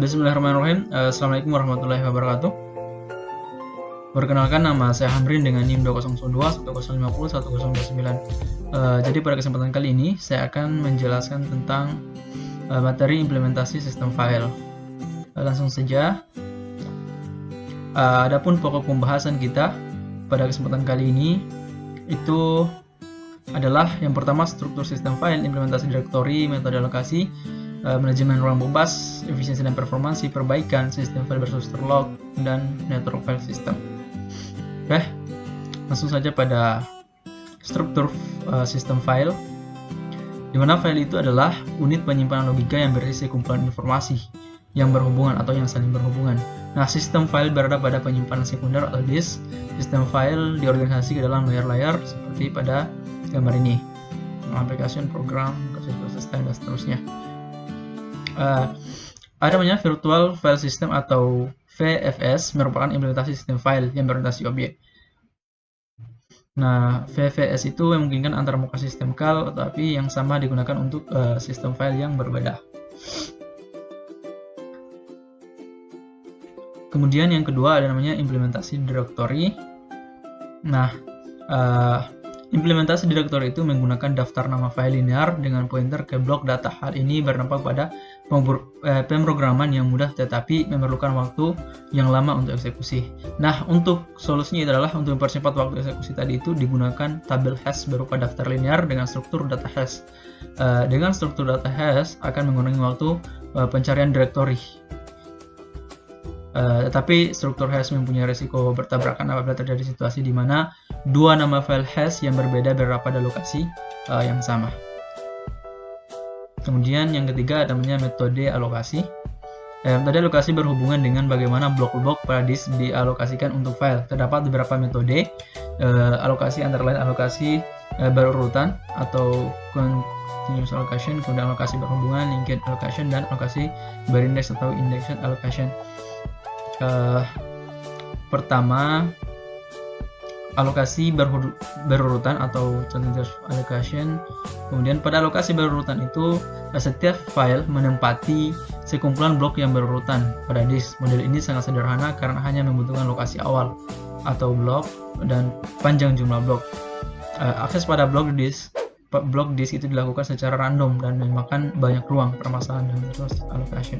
Bismillahirrahmanirrahim. Assalamualaikum warahmatullahi wabarakatuh. Perkenalkan, nama saya Hamrin dengan NIM 2002 1050 1029. Jadi pada kesempatan kali ini saya akan menjelaskan tentang materi implementasi sistem file. Langsung saja. Adapun pokok pembahasan kita pada kesempatan kali ini itu adalah yang pertama struktur sistem file, implementasi direktori, metode alokasi, manajemen ruang bebas, efisiensi dan performansi, perbaikan, sistem file berstruktur log, dan network file system. Oke, langsung saja pada struktur sistem file, di mana file itu adalah unit penyimpanan logika yang berisi kumpulan informasi yang berhubungan atau yang saling berhubungan. Nah, sistem file berada pada penyimpanan sekunder atau disk. Sistem file diorganisasi ke dalam layar-layar seperti pada gambar ini, aplikasi, program, sistem, dan seterusnya. Ada namanya virtual file system atau VFS, merupakan implementasi sistem file yang berorientasi objek. Nah, VFS itu memungkinkan antar muka sistem CAL atau API yang sama digunakan untuk sistem file yang berbeda. Kemudian yang kedua ada namanya implementasi directory. Nah, implementasi direktori itu menggunakan daftar nama file linear dengan pointer ke blok data. Hal ini berdampak pada pemrograman yang mudah tetapi memerlukan waktu yang lama untuk eksekusi. Nah, untuk solusinya adalah untuk mempercepat waktu eksekusi tadi itu digunakan tabel hash berupa daftar linear dengan struktur data hash. Dengan struktur data hash akan mengurangi waktu pencarian direktori. Tetapi struktur hash mempunyai risiko bertabrakan apabila terjadi situasi di mana dua nama file hash yang berbeda berada pada lokasi yang sama. Kemudian yang ketiga ada namanya metode alokasi. Metode alokasi berhubungan dengan bagaimana blok-blok pada disk dialokasikan untuk file. Terdapat beberapa metode alokasi, antara lain alokasi berurutan atau continuous allocation, kemudian alokasi berhubungan, linked allocation, dan alokasi berindeks atau indexed allocation. Pertama, alokasi berurutan atau continuous allocation. Kemudian pada alokasi berurutan itu setiap file menempati sekumpulan blok yang berurutan pada disk. Model ini sangat sederhana karena hanya membutuhkan lokasi awal atau blok dan panjang jumlah blok. Akses pada blok disk itu dilakukan secara random dan memakan banyak ruang. Permasalahan dan terus allocation.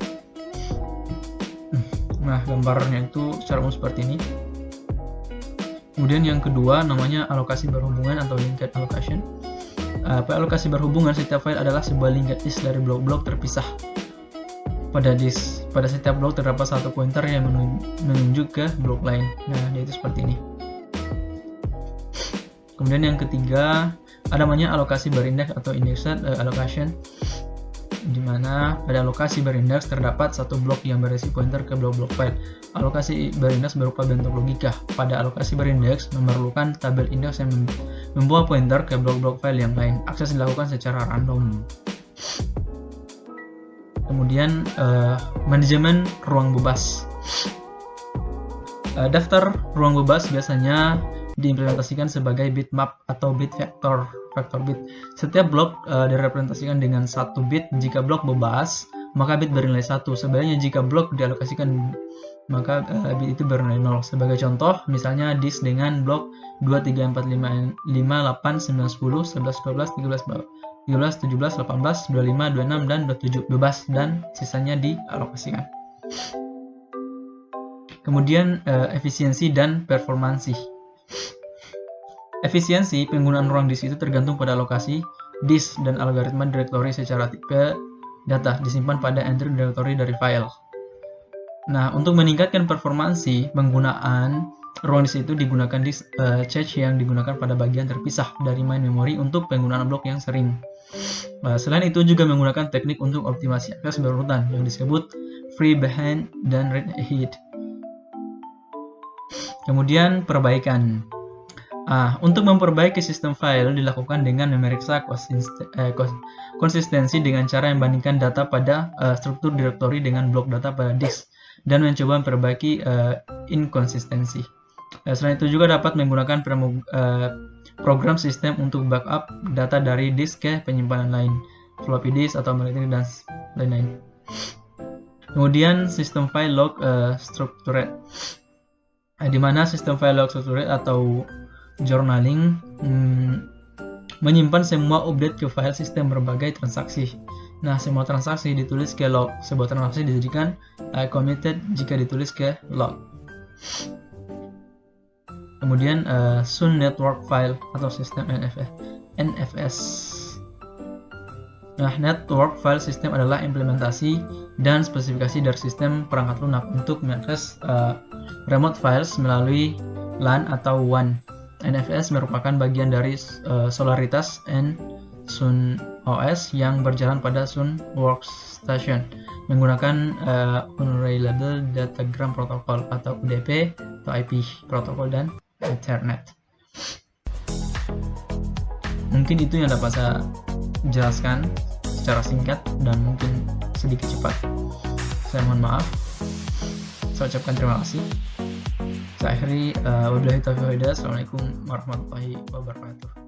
Nah, gambarnya itu secara umum seperti ini. Kemudian yang kedua namanya alokasi berhubungan atau linked allocation. Pada alokasi berhubungan, setiap file adalah sebuah linked list dari blok-blok terpisah pada disk. Pada setiap blok terdapat satu pointer yang menunjuk ke blok lain. Nah, yaitu seperti ini. Kemudian yang ketiga ada namanya alokasi berindeks atau indexed allocation, di mana pada alokasi berindeks terdapat satu blok yang berisi pointer ke blok-blok file. Alokasi berindeks berupa bentuk logika. Pada alokasi berindeks memerlukan tabel indeks yang membawa pointer ke blok-blok file yang lain. Akses dilakukan secara random. Kemudian manajemen ruang bebas. Daftar ruang bebas biasanya diimplementasikan sebagai bitmap atau bit vector bit. Setiap blok direpresentasikan dengan 1 bit. Jika blok bebas, maka bit bernilai 1. Sebaliknya jika blok dialokasikan, maka bit itu bernilai 0. Sebagai contoh, misalnya disk dengan blok 2, 3, 4, 5, 8, 9, 10, 11, 12, 13, 17, 18, 25, 26, dan 27 bebas dan sisanya dialokasikan. Kemudian efisiensi dan performansi. Efisiensi penggunaan ruang disk itu tergantung pada lokasi disk dan algoritma direktori secara tipe data disimpan pada entry directory dari file. Nah, untuk meningkatkan performansi, penggunaan ruang disk itu digunakan disk cache yang digunakan pada bagian terpisah dari main memory untuk penggunaan blok yang sering. Selain itu juga menggunakan teknik untuk optimasi akses berurutan yang disebut free behind dan read ahead. Kemudian perbaikan. Untuk memperbaiki sistem file dilakukan dengan memeriksa konsistensi dengan cara membandingkan data pada struktur direktori dengan blok data pada disk dan mencoba memperbaiki inkonsistensi. Selain itu juga dapat menggunakan program sistem untuk backup data dari disk ke penyimpanan lain, floppy disk atau magnetic dan lain-lain. Kemudian sistem file log structured, di mana sistem file log structured atau journaling menyimpan semua update ke file sistem berbagai transaksi. Nah, semua transaksi ditulis ke log. Sebuah transaksi dijadikan committed jika ditulis ke log. Kemudian Soon Network File atau sistem NFS. Nah, Network File System adalah implementasi dan spesifikasi dari sistem perangkat lunak untuk mengakses remote files melalui LAN atau WAN. NFS merupakan bagian dari Solaritas and Sun OS yang berjalan pada Sun Workstation menggunakan Unreliable Datagram Protocol atau UDP atau IP protokol dan Ethernet. Mungkin itu yang dapat saya jelaskan secara singkat dan mungkin sedikit cepat. Saya mohon maaf. Saya ucapkan terima kasih. Saya akhiri. Wabillahi taufiq wal hidayah. Assalamualaikum warahmatullahi wabarakatuh.